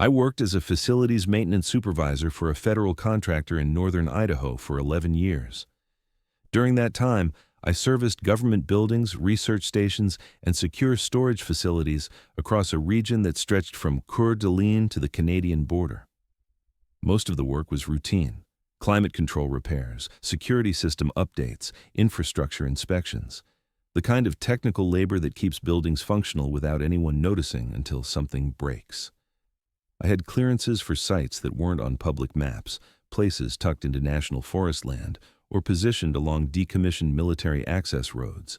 I worked as a facilities maintenance supervisor for a federal contractor in northern Idaho for 11 years. During that time, I serviced government buildings, research stations, and secure storage facilities across a region that stretched from Coeur d'Alene to the Canadian border. Most of the work was routine: climate control repairs, security system updates, infrastructure inspections, the kind of technical labor that keeps buildings functional without anyone noticing until something breaks. I had clearances for sites that weren't on public maps, places tucked into national forest land, or positioned along decommissioned military access roads.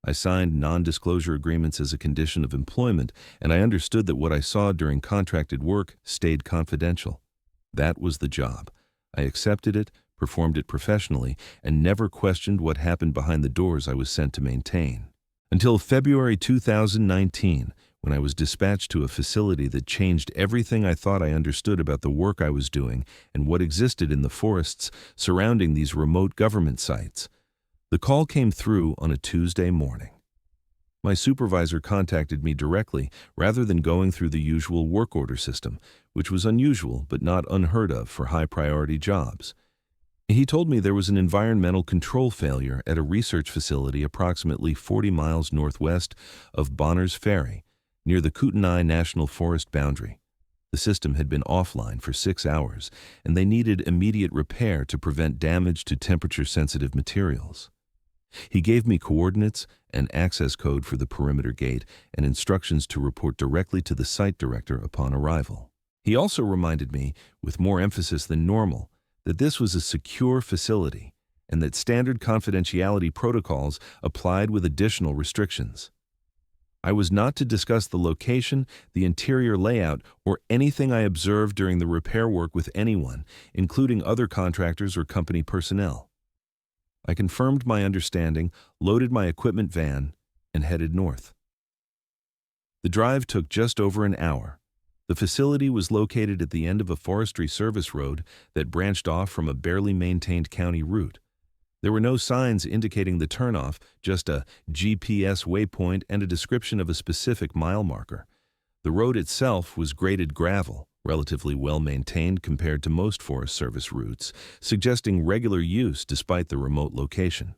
I signed non-disclosure agreements as a condition of employment, and I understood that what I saw during contracted work stayed confidential. That was the job. I accepted it, performed it professionally, and never questioned what happened behind the doors I was sent to maintain. Until February 2019, when I was dispatched to a facility that changed everything I thought I understood about the work I was doing and what existed in the forests surrounding these remote government sites. The call came through on a Tuesday morning. My supervisor contacted me directly rather than going through the usual work order system, which was unusual but not unheard of for high-priority jobs. He told me there was an environmental control failure at a research facility approximately 40 miles northwest of Bonners Ferry, near the Kootenai National Forest boundary. The system had been offline for 6 hours, and they needed immediate repair to prevent damage to temperature-sensitive materials. He gave me coordinates, an access code for the perimeter gate, and instructions to report directly to the site director upon arrival. He also reminded me, with more emphasis than normal, that this was a secure facility and that standard confidentiality protocols applied with additional restrictions. I was not to discuss the location, the interior layout, or anything I observed during the repair work with anyone, including other contractors or company personnel. I confirmed my understanding, loaded my equipment van, and headed north. The drive took just over an hour. The facility was located at the end of a Forestry Service road that branched off from a barely maintained county route. There were no signs indicating the turnoff, just a GPS waypoint and a description of a specific mile marker. The road itself was graded gravel, relatively well-maintained compared to most Forest Service routes, suggesting regular use despite the remote location.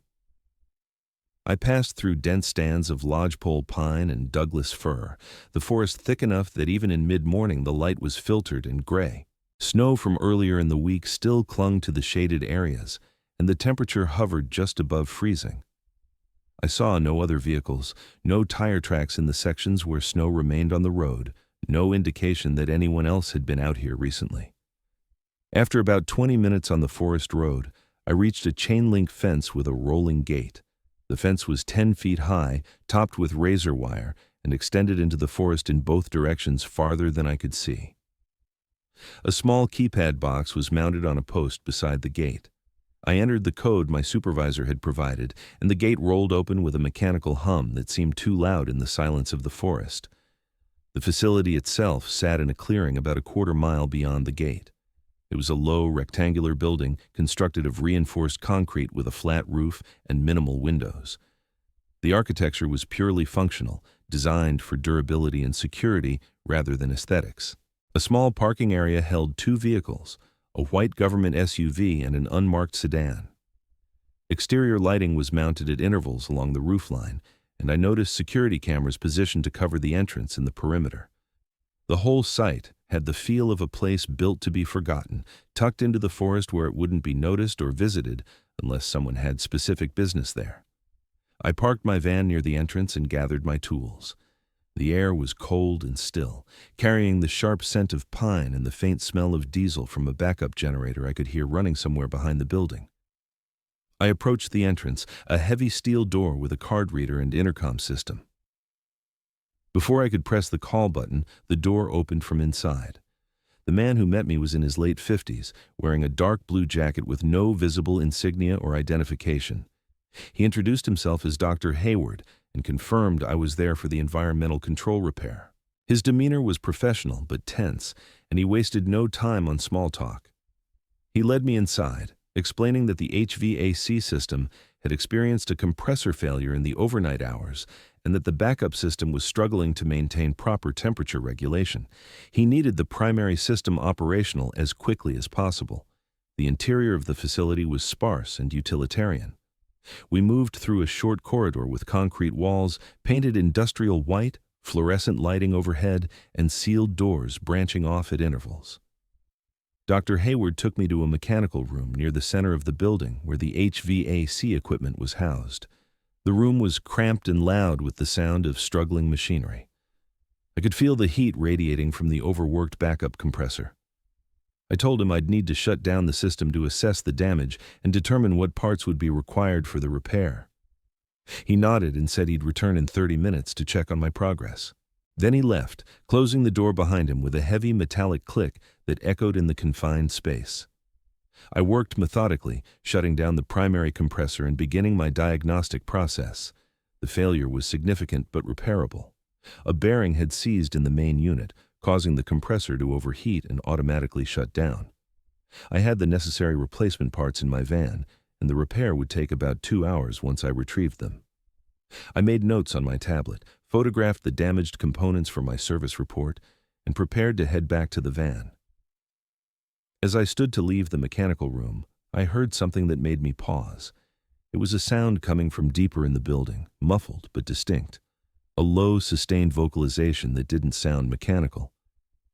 I passed through dense stands of lodgepole pine and Douglas fir, the forest thick enough that even in mid-morning the light was filtered and gray. Snow from earlier in the week still clung to the shaded areas, and the temperature hovered just above freezing. I saw no other vehicles, no tire tracks in the sections where snow remained on the road, no indication that anyone else had been out here recently. After about 20 minutes on the forest road, I reached a chain-link fence with a rolling gate. The fence was 10 feet high, topped with razor wire, and extended into the forest in both directions farther than I could see. A small keypad box was mounted on a post beside the gate. I entered the code my supervisor had provided, and the gate rolled open with a mechanical hum that seemed too loud in the silence of the forest. The facility itself sat in a clearing about a quarter-mile beyond the gate. It was a low, rectangular building constructed of reinforced concrete with a flat roof and minimal windows. The architecture was purely functional, designed for durability and security rather than aesthetics. A small parking area held 2 vehicles, a white government SUV and an unmarked sedan. Exterior lighting was mounted at intervals along the roofline, and I noticed security cameras positioned to cover the entrance and the perimeter. The whole site had the feel of a place built to be forgotten, tucked into the forest where it wouldn't be noticed or visited unless someone had specific business there. I parked my van near the entrance and gathered my tools. The air was cold and still, carrying the sharp scent of pine and the faint smell of diesel from a backup generator I could hear running somewhere behind the building. I approached the entrance, a heavy steel door with a card reader and intercom system. Before I could press the call button, the door opened from inside. The man who met me was in his late 50s, wearing a dark blue jacket with no visible insignia or identification. He introduced himself as Dr. Hayward and confirmed I was there for the environmental control repair. His demeanor was professional but tense, and he wasted no time on small talk. He led me inside, explaining that the HVAC system had experienced a compressor failure in the overnight hours and that the backup system was struggling to maintain proper temperature regulation. He needed the primary system operational as quickly as possible. The interior of the facility was sparse and utilitarian. We moved through a short corridor with concrete walls, painted industrial white, fluorescent lighting overhead, and sealed doors branching off at intervals. Dr. Hayward took me to a mechanical room near the center of the building where the HVAC equipment was housed. The room was cramped and loud with the sound of struggling machinery. I could feel the heat radiating from the overworked backup compressor. I told him I'd need to shut down the system to assess the damage and determine what parts would be required for the repair. He nodded and said he'd return in 30 minutes to check on my progress. Then he left, closing the door behind him with a heavy metallic click that echoed in the confined space. I worked methodically, shutting down the primary compressor and beginning my diagnostic process. The failure was significant but repairable. A bearing had seized in the main unit, causing the compressor to overheat and automatically shut down. I had the necessary replacement parts in my van, and the repair would take about 2 hours once I retrieved them. I made notes on my tablet, photographed the damaged components for my service report, and prepared to head back to the van. As I stood to leave the mechanical room, I heard something that made me pause. It was a sound coming from deeper in the building, muffled but distinct. A low, sustained vocalization that didn't sound mechanical.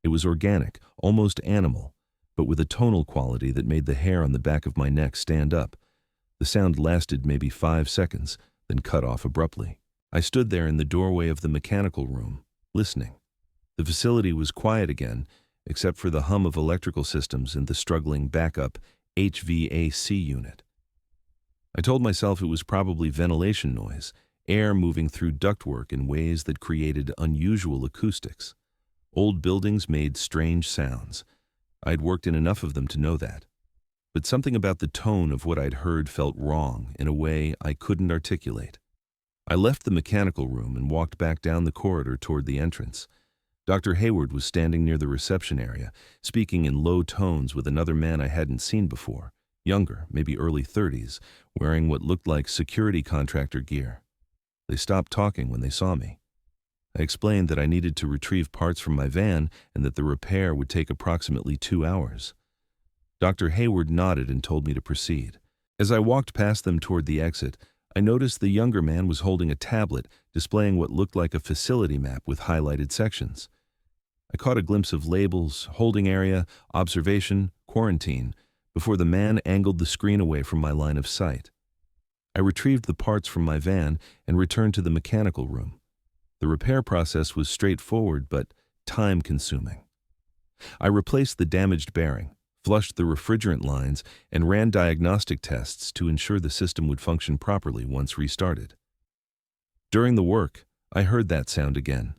It was organic, almost animal, but with a tonal quality that made the hair on the back of my neck stand up. The sound lasted maybe 5 seconds, then cut off abruptly. I stood there in the doorway of the mechanical room, listening. The facility was quiet again, except for the hum of electrical systems and the struggling backup HVAC unit. I told myself it was probably ventilation noise, air moving through ductwork in ways that created unusual acoustics. Old buildings made strange sounds. I'd worked in enough of them to know that. But something about the tone of what I'd heard felt wrong in a way I couldn't articulate. I left the mechanical room and walked back down the corridor toward the entrance. Dr. Hayward was standing near the reception area, speaking in low tones with another man I hadn't seen before, younger, maybe early 30s, wearing what looked like security contractor gear. They stopped talking when they saw me. I explained that I needed to retrieve parts from my van and that the repair would take approximately 2 hours. Dr. Hayward nodded and told me to proceed. As I walked past them toward the exit, I noticed the younger man was holding a tablet displaying what looked like a facility map with highlighted sections. I caught a glimpse of labels, holding area, observation, quarantine, before the man angled the screen away from my line of sight. I retrieved the parts from my van and returned to the mechanical room. The repair process was straightforward but time-consuming. I replaced the damaged bearing, flushed the refrigerant lines, and ran diagnostic tests to ensure the system would function properly once restarted. During the work, I heard that sound again.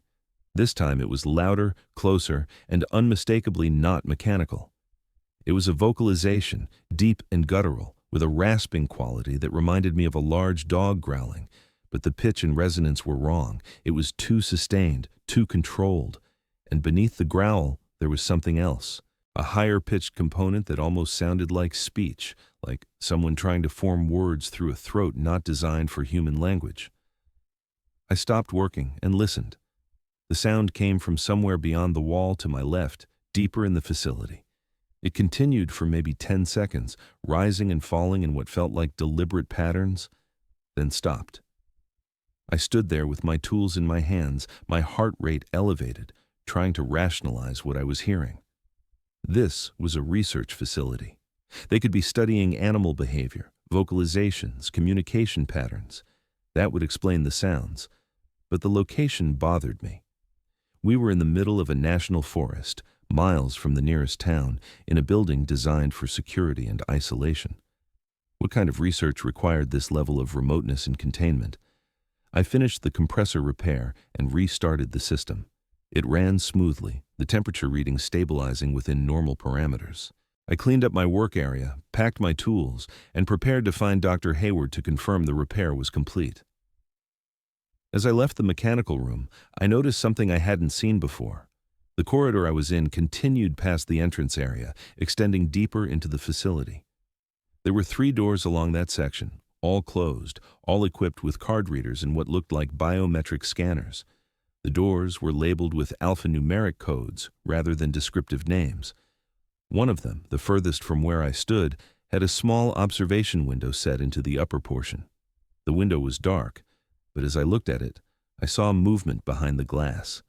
This time it was louder, closer, and unmistakably not mechanical. It was a vocalization, deep and guttural, with a rasping quality that reminded me of a large dog growling, but the pitch and resonance were wrong. It was too sustained, too controlled, and beneath the growl there was something else. A higher-pitched component that almost sounded like speech, like someone trying to form words through a throat not designed for human language. I stopped working and listened. The sound came from somewhere beyond the wall to my left, deeper in the facility. It continued for maybe 10 seconds, rising and falling in what felt like deliberate patterns, then stopped. I stood there with my tools in my hands, my heart rate elevated, trying to rationalize what I was hearing. This was a research facility. They could be studying animal behavior, vocalizations, communication patterns. That would explain the sounds. But the location bothered me. We were in the middle of a national forest, miles from the nearest town, in a building designed for security and isolation. What kind of research required this level of remoteness and containment? I finished the compressor repair and restarted the system. It ran smoothly, the temperature reading stabilizing within normal parameters. I cleaned up my work area, packed my tools, and prepared to find Dr. Hayward to confirm the repair was complete. As I left the mechanical room, I noticed something I hadn't seen before. The corridor I was in continued past the entrance area, extending deeper into the facility. There were 3 doors along that section, all closed, all equipped with card readers and what looked like biometric scanners. The doors were labeled with alphanumeric codes rather than descriptive names. One of them, the furthest from where I stood, had a small observation window set into the upper portion. The window was dark, but as I looked at it, I saw movement behind the glass.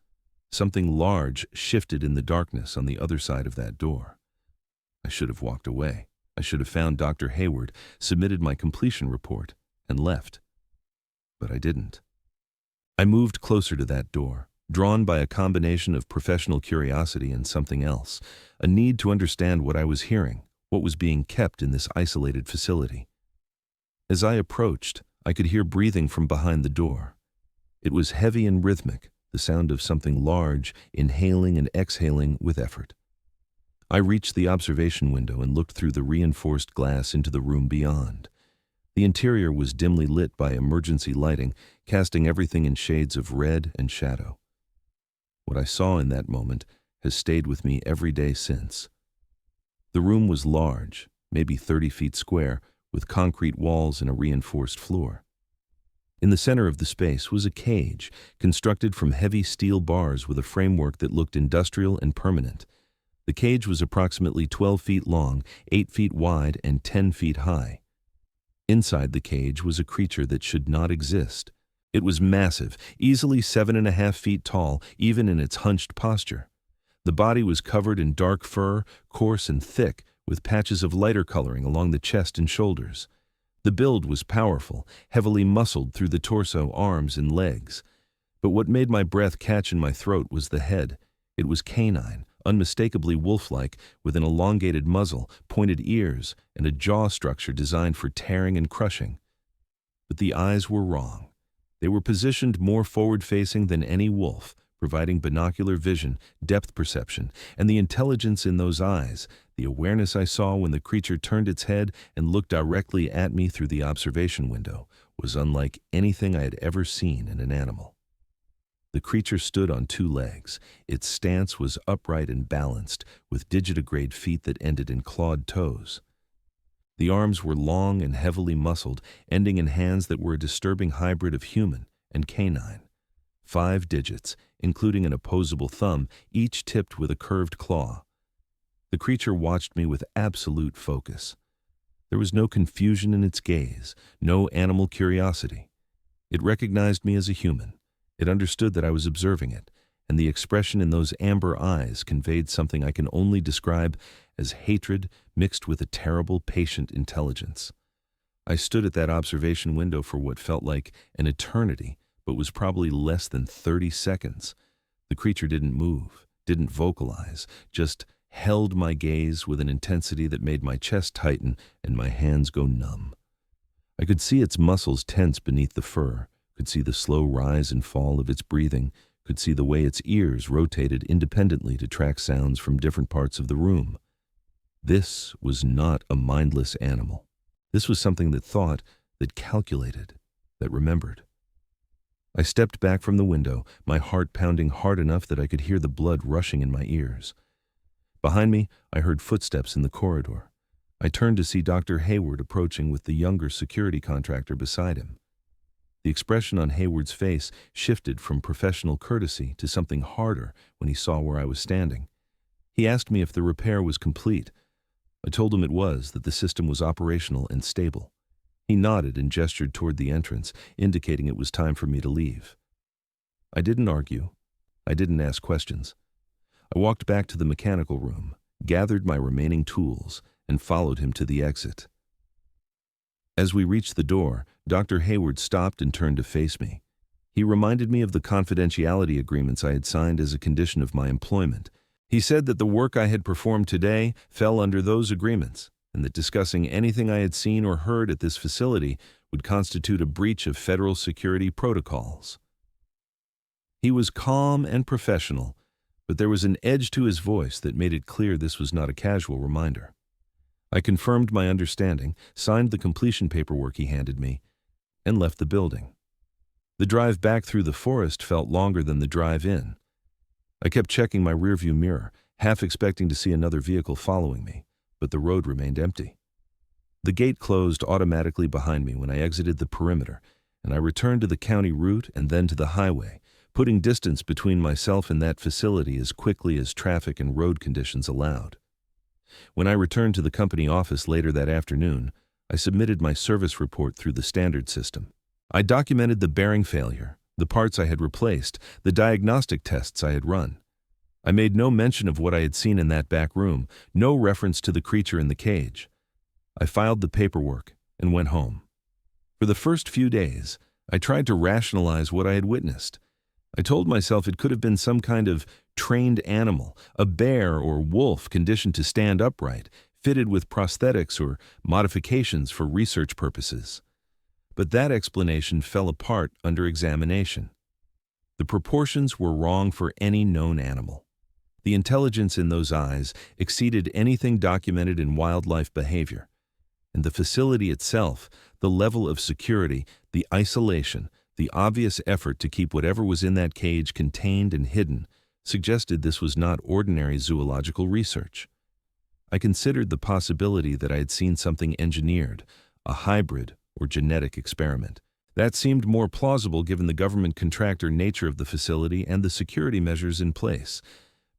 Something large shifted in the darkness on the other side of that door. I should have walked away. I should have found Dr. Hayward, submitted my completion report, and left. But I didn't. I moved closer to that door, drawn by a combination of professional curiosity and something else, a need to understand what I was hearing, what was being kept in this isolated facility. As I approached, I could hear breathing from behind the door. It was heavy and rhythmic, the sound of something large, inhaling and exhaling with effort. I reached the observation window and looked through the reinforced glass into the room beyond. The interior was dimly lit by emergency lighting, casting everything in shades of red and shadow. What I saw in that moment has stayed with me every day since. The room was large, maybe 30 feet square, with concrete walls and a reinforced floor. In the center of the space was a cage, constructed from heavy steel bars with a framework that looked industrial and permanent. The cage was approximately 12 feet long, 8 feet wide, and 10 feet high. Inside the cage was a creature that should not exist. It was massive, easily 7.5 feet tall, even in its hunched posture. The body was covered in dark fur, coarse and thick, with patches of lighter coloring along the chest and shoulders. The build was powerful, heavily muscled through the torso, arms, and legs. But what made my breath catch in my throat was the head. It was canine, unmistakably wolf-like, with an elongated muzzle, pointed ears, and a jaw structure designed for tearing and crushing. But the eyes were wrong. They were positioned more forward-facing than any wolf, providing binocular vision, depth perception, and the intelligence in those eyes, the awareness I saw when the creature turned its head and looked directly at me through the observation window, was unlike anything I had ever seen in an animal. The creature stood on 2 legs. Its stance was upright and balanced, with digitigrade feet that ended in clawed toes. The arms were long and heavily muscled, ending in hands that were a disturbing hybrid of human and canine. 5 digits, including an opposable thumb, each tipped with a curved claw. The creature watched me with absolute focus. There was no confusion in its gaze, no animal curiosity. It recognized me as a human. It understood that I was observing it, and the expression in those amber eyes conveyed something I can only describe as hatred mixed with a terrible, patient intelligence. I stood at that observation window for what felt like an eternity, but was probably less than 30 seconds. The creature didn't move, didn't vocalize, just held my gaze with an intensity that made my chest tighten and my hands go numb. I could see its muscles tense beneath the fur, could see the slow rise and fall of its breathing, could see the way its ears rotated independently to track sounds from different parts of the room. This was not a mindless animal. This was something that thought, that calculated, that remembered. I stepped back from the window, my heart pounding hard enough that I could hear the blood rushing in my ears. Behind me, I heard footsteps in the corridor. I turned to see Dr. Hayward approaching with the younger security contractor beside him. The expression on Hayward's face shifted from professional courtesy to something harder when he saw where I was standing. He asked me if the repair was complete. I told him it was, that the system was operational and stable. He nodded and gestured toward the entrance, indicating it was time for me to leave. I didn't argue. I didn't ask questions. I walked back to the mechanical room, gathered my remaining tools, and followed him to the exit. As we reached the door, Dr. Hayward stopped and turned to face me. He reminded me of the confidentiality agreements I had signed as a condition of my employment. He said that the work I had performed today fell under those agreements, and that discussing anything I had seen or heard at this facility would constitute a breach of federal security protocols. He was calm and professional, but there was an edge to his voice that made it clear this was not a casual reminder. I confirmed my understanding, signed the completion paperwork he handed me, and left the building. The drive back through the forest felt longer than the drive in. I kept checking my rearview mirror, half expecting to see another vehicle following me, but the road remained empty. The gate closed automatically behind me when I exited the perimeter, and I returned to the county route and then to the highway, putting distance between myself and that facility as quickly as traffic and road conditions allowed. When I returned to the company office later that afternoon, I submitted my service report through the standard system. I documented the bearing failure, the parts I had replaced, the diagnostic tests I had run. I made no mention of what I had seen in that back room, no reference to the creature in the cage. I filed the paperwork and went home. For the first few days, I tried to rationalize what I had witnessed. I told myself it could have been some kind of trained animal, a bear or wolf conditioned to stand upright, fitted with prosthetics or modifications for research purposes. But that explanation fell apart under examination. The proportions were wrong for any known animal. The intelligence in those eyes exceeded anything documented in wildlife behavior. And the facility itself, the level of security, the isolation, the obvious effort to keep whatever was in that cage contained and hidden, suggested this was not ordinary zoological research. I considered the possibility that I had seen something engineered, a hybrid or genetic experiment. That seemed more plausible given the government contractor nature of the facility and the security measures in place.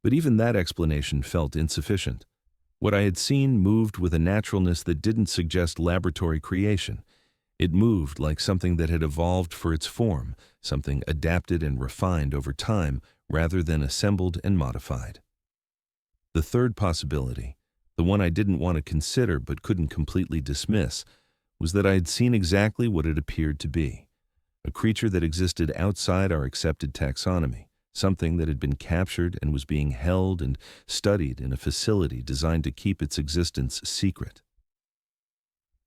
But even that explanation felt insufficient. What I had seen moved with a naturalness that didn't suggest laboratory creation. It moved like something that had evolved for its form, something adapted and refined over time rather than assembled and modified. The third possibility, the one I didn't want to consider but couldn't completely dismiss, was that I had seen exactly what it appeared to be, a creature that existed outside our accepted taxonomy, something that had been captured and was being held and studied in a facility designed to keep its existence secret.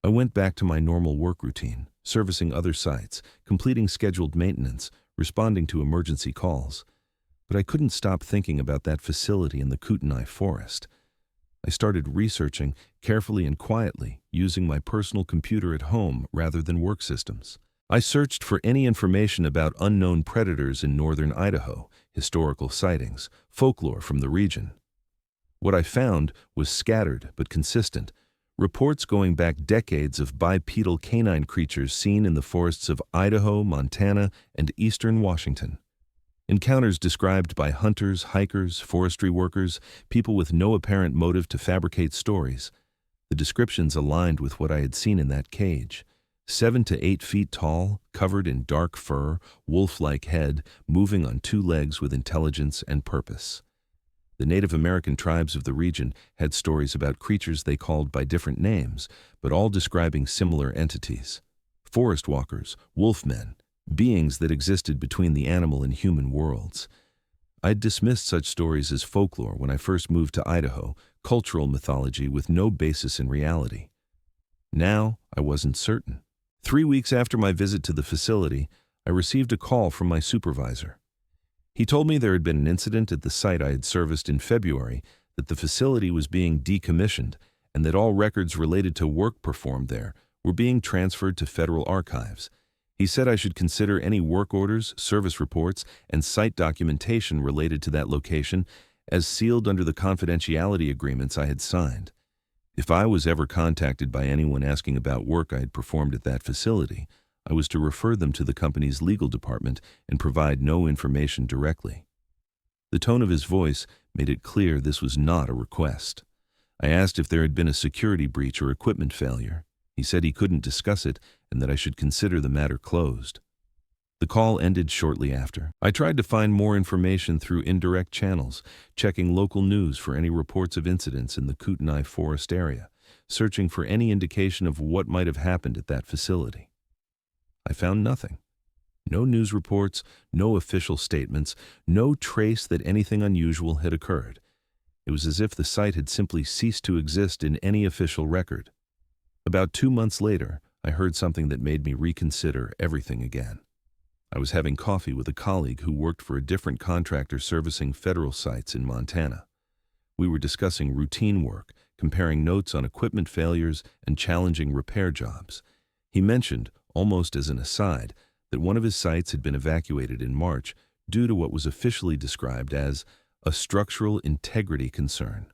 I went back to my normal work routine, servicing other sites, completing scheduled maintenance, responding to emergency calls. But I couldn't stop thinking about that facility in the Kootenai forest. I started researching, carefully and quietly, using my personal computer at home rather than work systems. I searched for any information about unknown predators in northern Idaho, historical sightings, folklore from the region. What I found was scattered but consistent, reports going back decades of bipedal canine creatures seen in the forests of Idaho, Montana, and eastern Washington. Encounters described by hunters, hikers, forestry workers, people with no apparent motive to fabricate stories. The descriptions aligned with what I had seen in that cage. 7 to 8 feet tall, covered in dark fur, wolf-like head, moving on 2 legs with intelligence and purpose. The Native American tribes of the region had stories about creatures they called by different names, but all describing similar entities. Forest walkers, wolfmen, beings that existed between the animal and human worlds. I'd dismissed such stories as folklore when I first moved to Idaho, cultural mythology with no basis in reality. Now, I wasn't certain. 3 weeks after my visit to the facility, I received a call from my supervisor. He told me there had been an incident at the site I had serviced in February, that the facility was being decommissioned, and that all records related to work performed there were being transferred to federal archives. He said I should consider any work orders, service reports, and site documentation related to that location as sealed under the confidentiality agreements I had signed. If I was ever contacted by anyone asking about work I had performed at that facility, I was to refer them to the company's legal department and provide no information directly. The tone of his voice made it clear this was not a request. I asked if there had been a security breach or equipment failure. He said he couldn't discuss it and that I should consider the matter closed. The call ended shortly after. I tried to find more information through indirect channels, checking local news for any reports of incidents in the Kootenai forest area, searching for any indication of what might have happened at that facility. I found nothing. No news reports, no official statements, no trace that anything unusual had occurred. It was as if the site had simply ceased to exist in any official record. About 2 months later, I heard something that made me reconsider everything again. I was having coffee with a colleague who worked for a different contractor servicing federal sites in Montana. We were discussing routine work, comparing notes on equipment failures and challenging repair jobs. He mentioned, almost as an aside, that one of his sites had been evacuated in March due to what was officially described as a structural integrity concern.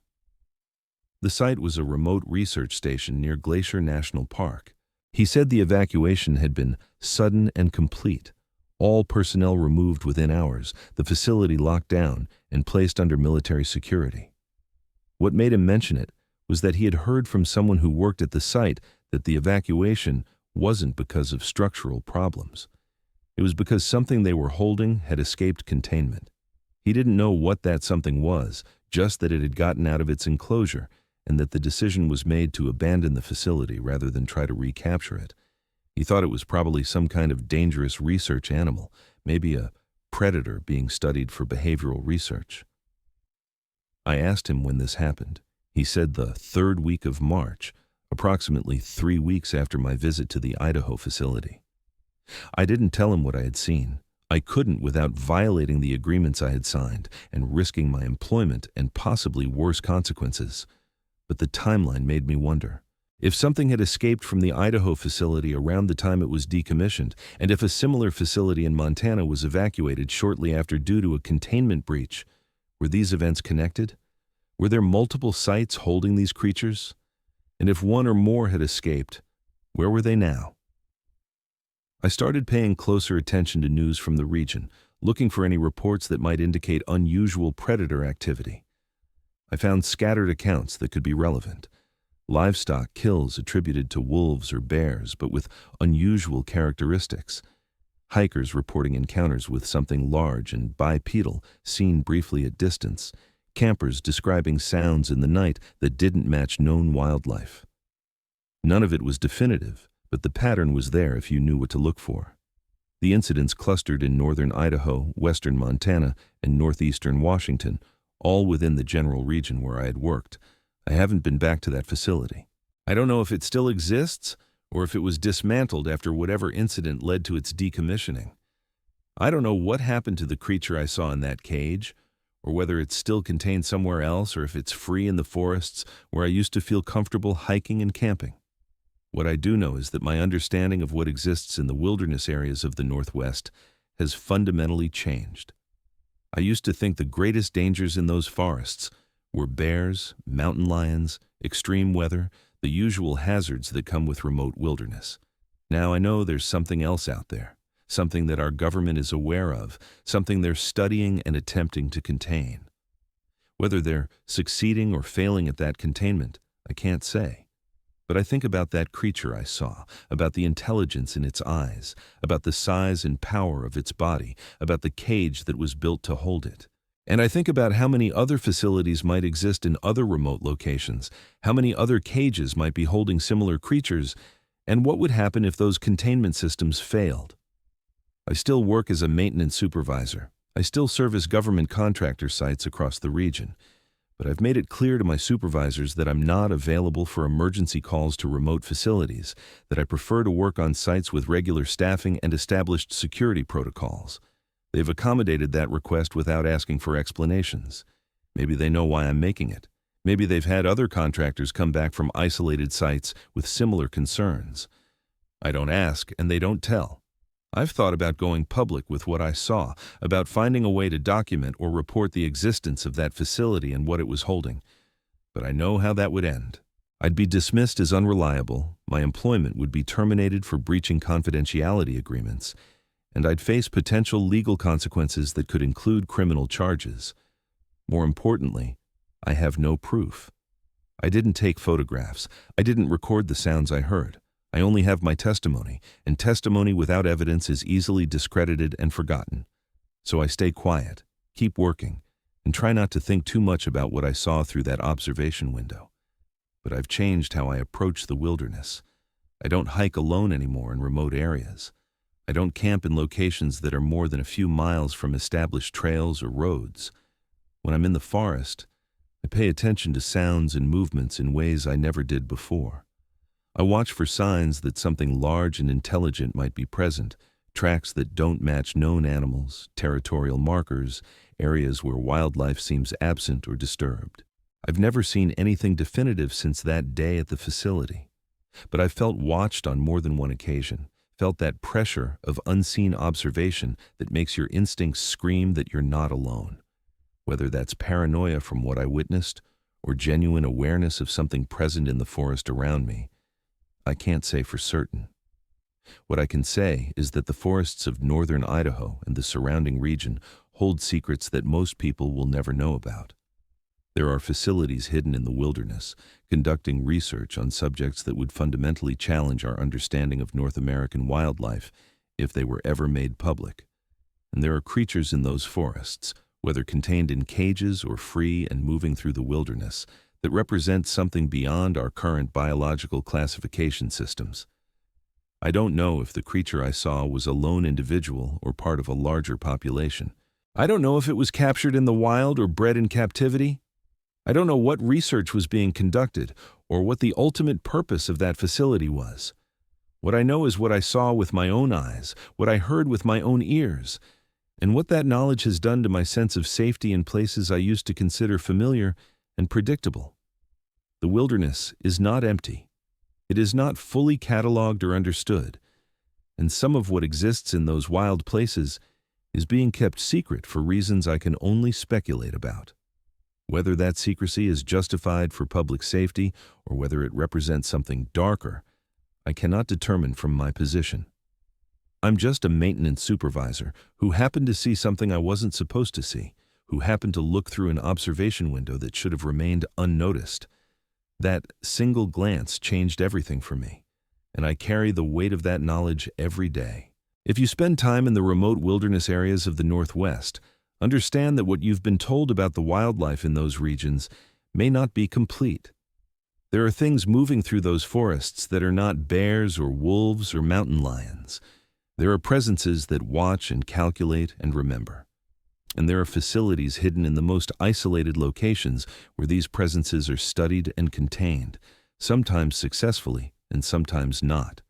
The site was a remote research station near Glacier National Park. He said the evacuation had been sudden and complete. All personnel removed within hours, the facility locked down and placed under military security. What made him mention it was that he had heard from someone who worked at the site that the evacuation wasn't because of structural problems. It was because something they were holding had escaped containment. He didn't know what that something was, just that it had gotten out of its enclosure and that the decision was made to abandon the facility rather than try to recapture it. He thought it was probably some kind of dangerous research animal, maybe a predator being studied for behavioral research. I asked him when this happened. He said the third week of March, approximately 3 weeks after my visit to the Idaho facility. I didn't tell him what I had seen. I couldn't without violating the agreements I had signed and risking my employment and possibly worse consequences. But the timeline made me wonder. If something had escaped from the Idaho facility around the time it was decommissioned, and if a similar facility in Montana was evacuated shortly after due to a containment breach, were these events connected? Were there multiple sites holding these creatures? And if one or more had escaped, where were they now? I started paying closer attention to news from the region, looking for any reports that might indicate unusual predator activity. I found scattered accounts that could be relevant. Livestock kills attributed to wolves or bears, but with unusual characteristics. Hikers reporting encounters with something large and bipedal, seen briefly at distance. Campers describing sounds in the night that didn't match known wildlife. None of it was definitive, but the pattern was there if you knew what to look for. The incidents clustered in northern Idaho, western Montana, and northeastern Washington, all within the general region where I had worked. I haven't been back to that facility. I don't know if it still exists or if it was dismantled after whatever incident led to its decommissioning. I don't know what happened to the creature I saw in that cage, or whether it's still contained somewhere else or if it's free in the forests where I used to feel comfortable hiking and camping. What I do know is that my understanding of what exists in the wilderness areas of the Northwest has fundamentally changed. I used to think the greatest dangers in those forests were bears, mountain lions, extreme weather, the usual hazards that come with remote wilderness. Now I know there's something else out there, something that our government is aware of, something they're studying and attempting to contain. Whether they're succeeding or failing at that containment, I can't say. But I think about that creature I saw, about the intelligence in its eyes, about the size and power of its body, about the cage that was built to hold it. And I think about how many other facilities might exist in other remote locations, how many other cages might be holding similar creatures, and what would happen if those containment systems failed. I still work as a maintenance supervisor. I still service government contractor sites across the region. But I've made it clear to my supervisors that I'm not available for emergency calls to remote facilities, that I prefer to work on sites with regular staffing and established security protocols. They've accommodated that request without asking for explanations. Maybe they know why I'm making it. Maybe they've had other contractors come back from isolated sites with similar concerns. I don't ask, and they don't tell. I've thought about going public with what I saw, about finding a way to document or report the existence of that facility and what it was holding. But I know how that would end. I'd be dismissed as unreliable, my employment would be terminated for breaching confidentiality agreements, and I'd face potential legal consequences that could include criminal charges. More importantly, I have no proof. I didn't take photographs. I didn't record the sounds I heard. I only have my testimony, and testimony without evidence is easily discredited and forgotten. So I stay quiet, keep working, and try not to think too much about what I saw through that observation window. But I've changed how I approach the wilderness. I don't hike alone anymore in remote areas. I don't camp in locations that are more than a few miles from established trails or roads. When I'm in the forest, I pay attention to sounds and movements in ways I never did before. I watch for signs that something large and intelligent might be present, tracks that don't match known animals, territorial markers, areas where wildlife seems absent or disturbed. I've never seen anything definitive since that day at the facility, but I've felt watched on more than one occasion, felt that pressure of unseen observation that makes your instincts scream that you're not alone. Whether that's paranoia from what I witnessed, or genuine awareness of something present in the forest around me, I can't say for certain. What I can say is that the forests of northern Idaho and the surrounding region hold secrets that most people will never know about. There are facilities hidden in the wilderness, conducting research on subjects that would fundamentally challenge our understanding of North American wildlife if they were ever made public. And there are creatures in those forests, whether contained in cages or free and moving through the wilderness, that represent something beyond our current biological classification systems. I don't know if the creature I saw was a lone individual or part of a larger population. I don't know if it was captured in the wild or bred in captivity. I don't know what research was being conducted or what the ultimate purpose of that facility was. What I know is what I saw with my own eyes, what I heard with my own ears, and what that knowledge has done to my sense of safety in places I used to consider familiar and predictable. The wilderness is not empty. It is not fully cataloged or understood, and some of what exists in those wild places is being kept secret for reasons I can only speculate about. Whether that secrecy is justified for public safety or whether it represents something darker, I cannot determine from my position. I'm just a maintenance supervisor who happened to see something I wasn't supposed to see, who happened to look through an observation window that should have remained unnoticed. That single glance changed everything for me, and I carry the weight of that knowledge every day. If you spend time in the remote wilderness areas of the Northwest, understand that what you've been told about the wildlife in those regions may not be complete. There are things moving through those forests that are not bears or wolves or mountain lions. There are presences that watch and calculate and remember. And there are facilities hidden in the most isolated locations where these presences are studied and contained, sometimes successfully and sometimes not.